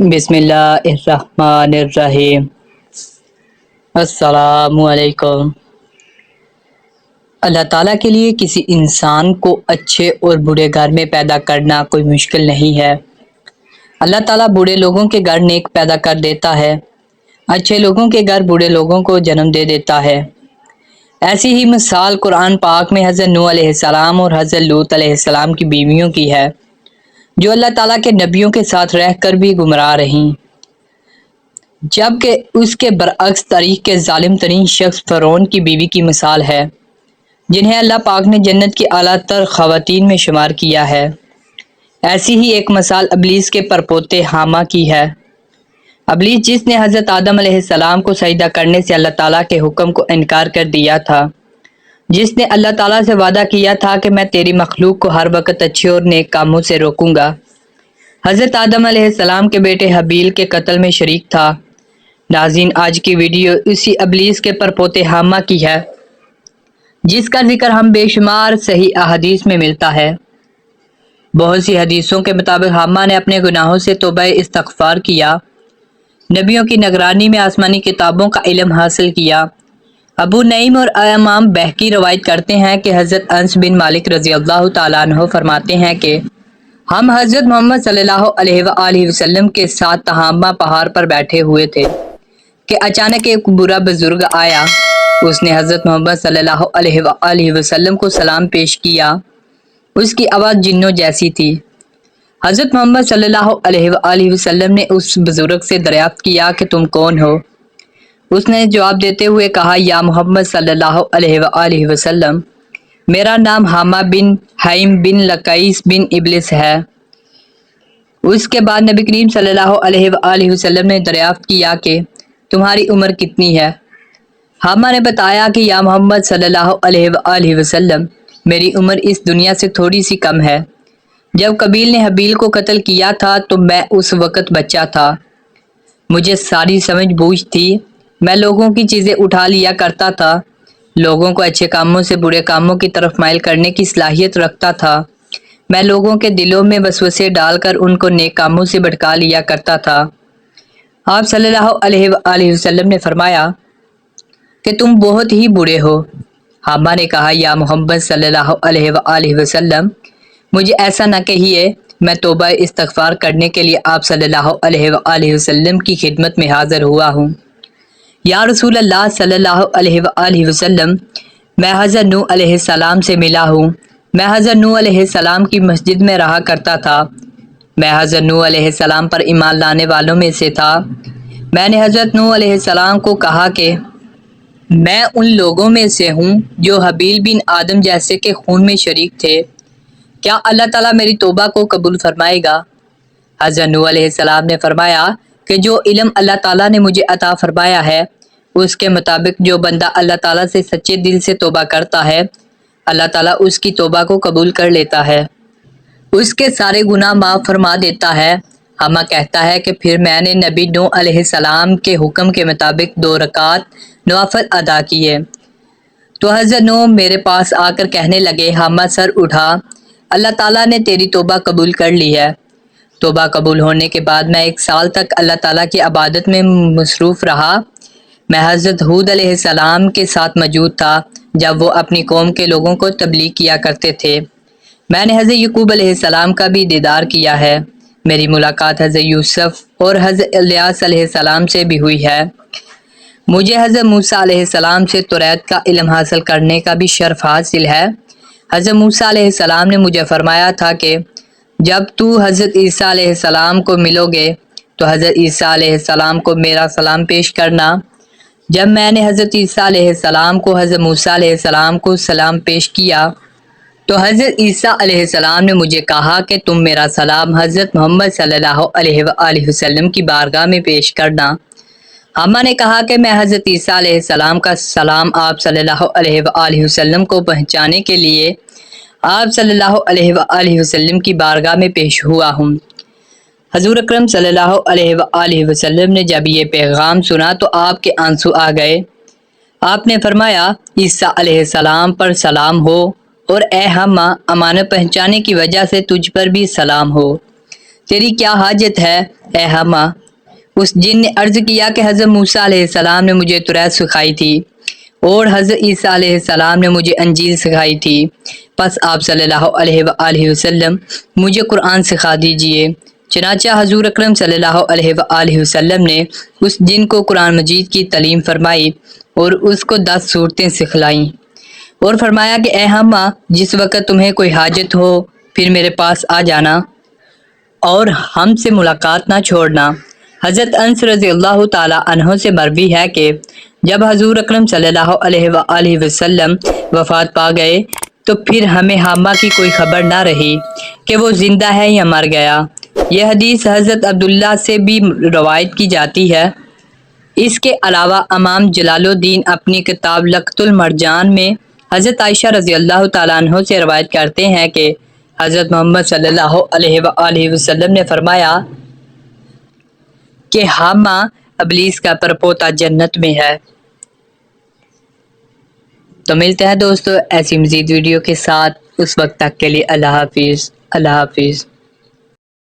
بسم اللہ الرحمن الرحیم۔ السلام علیکم۔ اللہ تعالیٰ کے لیے کسی انسان کو اچھے اور برے گھر میں پیدا کرنا کوئی مشکل نہیں ہے۔ اللہ تعالیٰ برے لوگوں کے گھر نیک پیدا کر دیتا ہے، اچھے لوگوں کے گھر برے لوگوں کو جنم دے دیتا ہے۔ ایسی ہی مثال قرآن پاک میں حضرت نوح علیہ السلام اور حضرت لوط علیہ السلام کی بیویوں کی ہے، جو اللہ تعالیٰ کے نبیوں کے ساتھ رہ کر بھی گمراہ رہیں، جبکہ اس کے برعکس تاریخ کے ظالم ترین شخص فرعون کی بیوی کی مثال ہے، جنہیں اللہ پاک نے جنت کی اعلیٰ تر خواتین میں شمار کیا ہے۔ ایسی ہی ایک مثال ابلیس کے پرپوتے حامہ کی ہے۔ ابلیس جس نے حضرت آدم علیہ السلام کو سجدہ کرنے سے اللہ تعالیٰ کے حکم کو انکار کر دیا تھا، جس نے اللہ تعالیٰ سے وعدہ کیا تھا کہ میں تیری مخلوق کو ہر وقت اچھے اور نیک کاموں سے روکوں گا، حضرت آدم علیہ السلام کے بیٹے حابیل کے قتل میں شریک تھا۔ ناظرین، آج کی ویڈیو اسی ابلیس کے پرپوتے حامہ کی ہے، جس کا ذکر ہم بے شمار صحیح احادیث میں ملتا ہے۔ بہت سی حدیثوں کے مطابق حامہ نے اپنے گناہوں سے توبہ استغفار کیا، نبیوں کی نگرانی میں آسمانی کتابوں کا علم حاصل کیا۔ ابو نعیم اور امام بہقی روایت کرتے ہیں کہ حضرت انس بن مالک رضی اللہ تعالیٰ عنہ فرماتے ہیں کہ ہم حضرت محمد صلی اللہ علیہ وآلہ وسلم کے ساتھ تہامہ پہاڑ پر بیٹھے ہوئے تھے کہ اچانک ایک برا بزرگ آیا۔ اس نے حضرت محمد صلی اللہ علیہ وآلہ وسلم کو سلام پیش کیا۔ اس کی آواز جنوں جیسی تھی۔ حضرت محمد صلی اللہ علیہ وآلہ وسلم نے اس بزرگ سے دریافت کیا کہ تم کون ہو؟ اس نے جواب دیتے ہوئے کہا، یا محمد صلی اللہ علیہ وآلہ وسلم، میرا نام حامہ بن حیم بن لقیس بن ابلس ہے۔ اس کے بعد نبی کریم صلی اللہ علیہ وآلہ وسلم نے دریافت کیا کہ تمہاری عمر کتنی ہے؟ حامہ نے بتایا کہ یا محمد صلی اللہ علیہ وآلہ وسلم، میری عمر اس دنیا سے تھوڑی سی کم ہے۔ جب قابیل نے حابیل کو قتل کیا تھا تو میں اس وقت بچہ تھا، مجھے ساری سمجھ بوجھ تھی، میں لوگوں کی چیزیں اٹھا لیا کرتا تھا، لوگوں کو اچھے کاموں سے برے کاموں کی طرف مائل کرنے کی صلاحیت رکھتا تھا، میں لوگوں کے دلوں میں وسوسے ڈال کر ان کو نیک کاموں سے بھٹکا لیا کرتا تھا۔ آپ صلی اللہ علیہ وآلہ وسلم نے فرمایا کہ تم بہت ہی برے ہو۔ حامہ نے کہا، یا محمد صلی اللہ علیہ وآلہ وسلم، مجھے ایسا نہ کہیے، میں توبہ استغفار کرنے کے لیے آپ صلی اللہ علیہ وآلہ وسلم کی خدمت میں حاضر ہوا ہوں۔ یا رسول اللہ صلی اللہ علیہ وآلہ وسلم، میں حضرت نوح علیہ السلام سے ملا ہوں، میں حضرت نوح علیہ السلام کی مسجد میں رہا کرتا تھا، میں حضرت نوح علیہ السلام پر ایمان لانے والوں میں سے تھا۔ میں نے حضرت نوح علیہ السلام کو کہا کہ میں ان لوگوں میں سے ہوں جو حابیل بن آدم جیسے کے خون میں شریک تھے، کیا اللہ تعالیٰ میری توبہ کو قبول فرمائے گا؟ حضرت نوح علیہ السلام نے فرمایا کہ جو علم اللہ تعالیٰ نے مجھے عطا فرمایا ہے، اس کے مطابق جو بندہ اللہ تعالیٰ سے سچے دل سے توبہ کرتا ہے، اللہ تعالیٰ اس کی توبہ کو قبول کر لیتا ہے، اس کے سارے گناہ معاف فرما دیتا ہے۔ حامہ کہتا ہے کہ پھر میں نے نبی نوح علیہ السلام کے حکم کے مطابق 2 رکعت نوافل ادا کیے تو حضرت نوح میرے پاس آ کر کہنے لگے، حامہ سر اٹھا، اللہ تعالیٰ نے تیری توبہ قبول کر لی ہے۔ توبہ قبول ہونے کے بعد میں 1 سال تک اللہ تعالیٰ کی عبادت میں مصروف رہا۔ میں حضرت ہود علیہ السلام کے ساتھ موجود تھا جب وہ اپنی قوم کے لوگوں کو تبلیغ کیا کرتے تھے۔ میں نے حضرت یعقوب علیہ السلام کا بھی دیدار کیا ہے۔ میری ملاقات حضرت یوسف اور حضرت الیاس علیہ السلام سے بھی ہوئی ہے۔ مجھے حضرت موسیٰ علیہ السلام سے توریت کا علم حاصل کرنے کا بھی شرف حاصل ہے۔ حضرت موسیٰ علیہ السلام نے مجھے فرمایا تھا کہ جب تو حضرت عیسیٰ علیہ السلام کو ملو گے تو حضرت عیسیٰ علیہ السلام کو میرا سلام پیش کرنا۔ جب میں نے حضرت عیسیٰ علیہ السلام کو حضرت موسیٰ علیہ السلام کو سلام پیش کیا تو حضرت عیسیٰ علیہ السلام نے مجھے کہا کہ تم میرا سلام حضرت محمد صلی اللہ علیہ وآلہ وسلم کی بارگاہ میں پیش کرنا۔ حامہ نے کہا کہ میں حضرت عیسیٰ علیہ السلام کا سلام آپ صلی اللہ علیہ وآلہ وسلم کو پہنچانے کے لیے آپ صلی اللہ علیہ وآلہ وسلم کی بارگاہ میں پیش ہوا ہوں۔ حضور اکرم صلی اللہ علیہ وآلہ وسلم نے جب یہ پیغام سنا تو آپ کے آنسو آ گئے۔ آپ نے فرمایا، عیسیٰ علیہ السلام پر سلام ہو، اور اے حامہ، امانت پہنچانے کی وجہ سے تجھ پر بھی سلام ہو۔ تیری کیا حاجت ہے اے ہما؟ اس جن نے عرض کیا کہ حضرت موسیٰ علیہ السلام نے مجھے توریت سکھائی تھی اور حضرت عیسیٰ علیہ السلام نے مجھے انجیل سکھائی تھی، پس آپ صلی اللہ علیہ وآلہ وسلم مجھے قرآن سکھا دیجئے۔ چنانچہ حضور اکرم صلی اللہ علیہ وآلہ وسلم نے اس جن کو قرآن مجید کی تعلیم فرمائی اور اس کو 10 صورتیں سکھلائیں اور فرمایا کہ اے ہما، جس وقت تمہیں کوئی حاجت ہو پھر میرے پاس آ جانا اور ہم سے ملاقات نہ چھوڑنا۔ حضرت انس رضی اللہ تعالی عنہ سے مروی ہے کہ جب حضور اکرم صلی اللہ علیہ وآلہ وسلم وفات پا گئے تو پھر ہمیں حامہ کی کوئی خبر نہ رہی کہ وہ زندہ ہے یا مر گیا۔ یہ حدیث حضرت عبداللہ سے بھی روایت کی جاتی ہے۔ اس کے علاوہ امام جلال الدین اپنی کتاب لقط المرجان میں حضرت عائشہ رضی اللہ تعالیٰ عنہ سے روایت کرتے ہیں کہ حضرت محمد صلی اللہ علیہ وآلہ وسلم نے فرمایا کہ حامہ ابلیس کا پرپوتا جنت میں ہے۔ تو ملتے ہیں دوستو ایسی مزید ویڈیو کے ساتھ، اس وقت تک کے لیے اللہ حافظ۔ اللہ حافظ۔